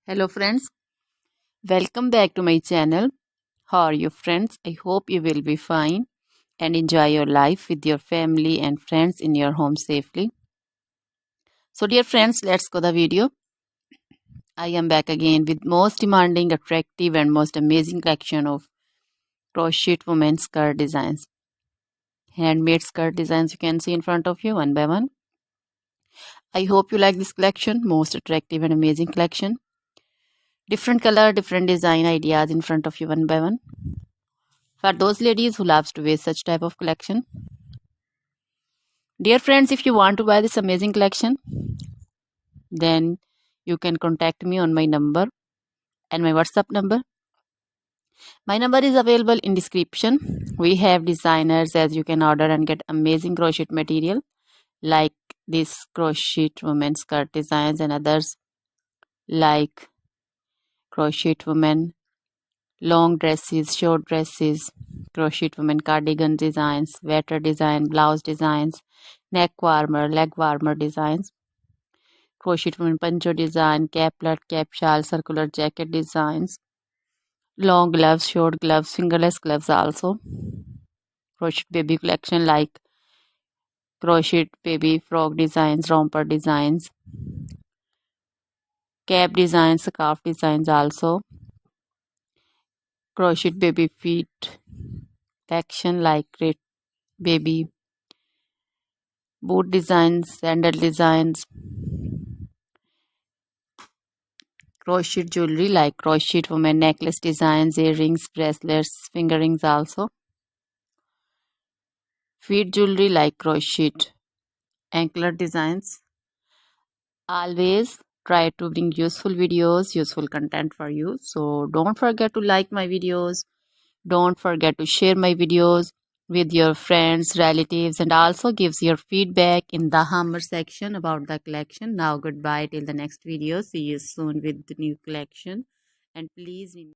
Hello friends, welcome back to my channel. How are you friends? I hope you will be fine and enjoy your life with your family and friends in your home safely. So dear friends, let's go the video. I am back again with most demanding, attractive and most amazing collection of crochet women's skirt designs. Handmade skirt designs you can see in front of you one by one. I hope you like this collection, most attractive and amazing collection. Different color, different design ideas in front of you one by one. For those ladies who loves to wear such type of collection. Dear friends, if you want to buy this amazing collection, then you can contact me on my number and my WhatsApp number. My number is available in description. We have designers as you can order and get amazing crochet material like this crochet women skirt designs and others like crochet women long dresses, short dresses, crochet women cardigan designs, sweater design, blouse designs, neck warmer, leg warmer designs, crochet women poncho design, caplet, cap shawl, circular jacket designs, long gloves, short gloves, fingerless gloves also, crochet baby collection like crochet baby frog designs, romper designs, cap designs, scarf designs also, crochet baby feet collection like great baby boot designs, sandal designs, crochet jewelry like crochet women necklace designs, earrings, bracelets, finger rings also, feet jewelry like crochet anklet designs. Always try to bring useful videos, useful content for you. So don't forget to like my videos. Don't forget to share my videos with your friends, relatives, and also gives your feedback in the hammer section about the collection. Now goodbye till the next video. See you soon with the new collection. And please remember